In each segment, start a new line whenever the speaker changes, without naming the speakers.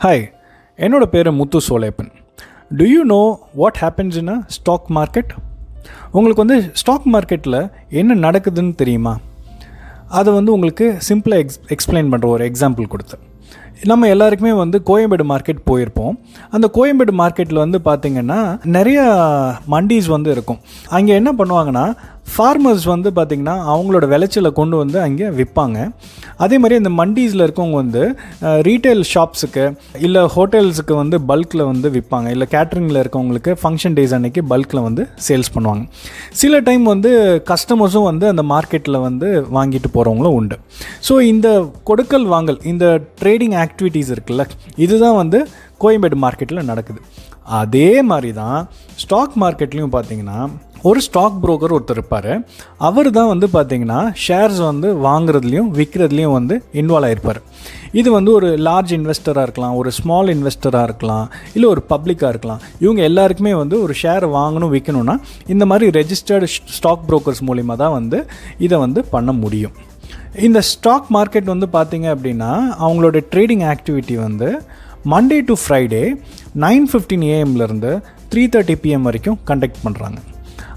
Hi, என்னோட பேர் Muthu Solaiyappan. Do you know what happens in a stock market? உங்களுக்கு stock மார்க்கெட்டில் என்ன நடக்குதுன்னு தெரியுமா? அதை உங்களுக்கு சிம்பிளாக எக்ஸ்பிளைன் பண்ணுற ஒரு எக்ஸாம்பிள் கொடுத்து. நம்ம எல்லாருக்குமே கோயம்பேடு மார்க்கெட் போயிருப்போம். அந்த கோயம்பேடு மார்க்கெட்டில் பார்த்திங்கன்னா நிறையா மண்டிஸ் இருக்கும். அங்கே என்ன பண்ணுவாங்கன்னா, ஃபார்மர்ஸ் பார்த்திங்கன்னா அவங்களோட விளைச்சலை கொண்டு அங்கே விற்பாங்க. அதே மாதிரி இந்த மண்டீஸில் இருக்கவங்க ரீட்டைல் ஷாப்ஸுக்கு இல்லை ஹோட்டல்ஸுக்கு பல்கில் விற்பாங்க. இல்லை கேட்ரிங்கில் இருக்கவங்களுக்கு ஃபங்க்ஷன் டேஸ் அன்றைக்கி பல்கில் சேல்ஸ் பண்ணுவாங்க. சில டைம் கஸ்டமர்ஸும் அந்த மார்க்கெட்டில் வாங்கிட்டு போகிறவங்களும் உண்டு. ஸோ இந்த கொடுக்கல் வாங்கல், இந்த ட்ரேடிங் ஆக்டிவிட்டீஸ் இருக்குல்ல, இதுதான் கோயம்பேடு மார்க்கெட்டில் நடக்குது. அதே மாதிரி தான் ஸ்டாக் மார்க்கெட்லேயும் பார்த்திங்கன்னா ஒரு ஸ்டாக் புரோக்கர் ஒருத்தர் இருப்பார். அவர் தான் பார்த்திங்கன்னா ஷேர்ஸ் வாங்குறதுலையும் விற்கிறதுலையும் இன்வால்வ் ஆகிருப்பார். இது ஒரு லார்ஜ் இன்வெஸ்டராக இருக்கலாம், ஒரு ஸ்மால் இன்வெஸ்டராக இருக்கலாம், இல்லை ஒரு பப்ளிக்காக இருக்கலாம். இவங்க எல்லாருக்குமே ஒரு ஷேர் வாங்கணும் விற்கணும்னா இந்த மாதிரி ரெஜிஸ்டர்டு ஸ்டாக் புரோக்கர்ஸ் மூலிமா தான் இதை பண்ண முடியும். இந்த ஸ்டாக் மார்க்கெட் பார்த்திங்க அப்படின்னா அவங்களோட trading activity Monday to Friday 9:15 AM-லேருந்து 3:30 PM வரைக்கும் கண்டக்ட் பண்ணுறாங்க.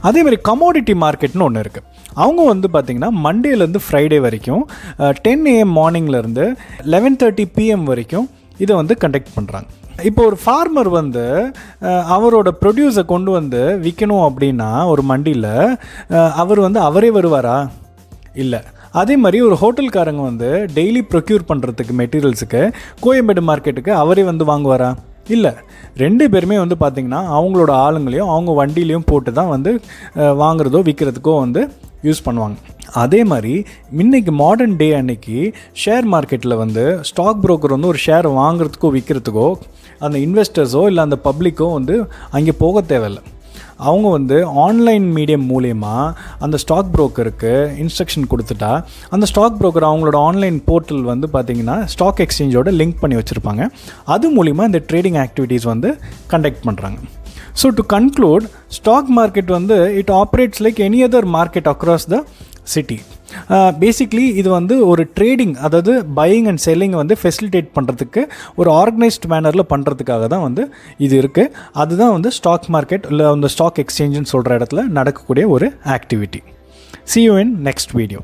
அதேமாதிரி கமோடிட்டி மார்க்கெட்னு ஒன்று இருக்குது. அவங்க பார்த்திங்கன்னா மண்டேலேருந்து ஃப்ரைடே வரைக்கும் 10 AM மார்னிங்லேருந்து 11:30 PM வரைக்கும் இதை கண்டக்ட் பண்ணுறாங்க. இப்போ ஒரு ஃபார்மர் அவரோட ப்ரொடியூஸை கொண்டு விற்கணும் அப்படின்னா ஒரு மண்டியில் அவர் அவரே வருவாரா? இல்லை. அதே மாதிரி ஒரு ஹோட்டல்காரங்க டெய்லி ப்ரொக்யூர் பண்ணுறதுக்கு மெட்டீரியல்ஸுக்கு கோயம்பேடு மார்க்கெட்டுக்கு அவரே வாங்குவாரா? இல்லை. ரெண்டு பேருமே பார்த்திங்கன்னா அவங்களோட ஆளுங்களையும் அவங்க வண்டியிலையும் போட்டு தான் வாங்குறதோ விற்கிறதுக்கோ யூஸ் பண்ணுவாங்க. அதே மாதிரி இன்றைக்கி மாடர்ன் டே அன்னைக்கு ஷேர் மார்க்கெட்டில் ஸ்டாக் புரோக்கர் ஒரு ஷேர் வாங்குறதுக்கோ விற்கிறதுக்கோ அந்த இன்வெஸ்டர்ஸோ இல்லை அந்த பப்ளிக்கோ அங்கே போக தேவையில்லை. அவங்க ஆன்லைன் மீடியம் மூலயமா அந்த ஸ்டாக் புரோக்கருக்கு இன்ஸ்ட்ரக்ஷன் கொடுத்துட்டா அந்த ஸ்டாக் புரோக்கர் அவங்களோட ஆன்லைன் போர்ட்டல் பார்த்திங்கன்னா ஸ்டாக் எக்ஸ்சேஞ்சோட லிங்க் பண்ணி வச்சுருப்பாங்க. அது மூலிமா இந்த ட்ரேடிங் ஆக்டிவிட்டீஸ் கண்டக்ட் பண்ணுறாங்க. So to conclude, stock market it operates like any other market across the city. Basically இது ஒரு ட்ரேடிங், அதாவது பையிங் அண்ட் செல்லிங் ஃபெசிலிட்டேட் பண்ணுறதுக்கு ஒரு ஆர்கனைஸ்ட் மேனரில் பண்ணுறதுக்காக தான் இது இருக்குது. அதுதான் ஸ்டாக் மார்க்கெட் இல்லை ஸ்டாக் எக்ஸ்சேஞ்சுன்னு சொல்கிற இடத்துல நடக்கக்கூடிய ஒரு activity. See you in next video.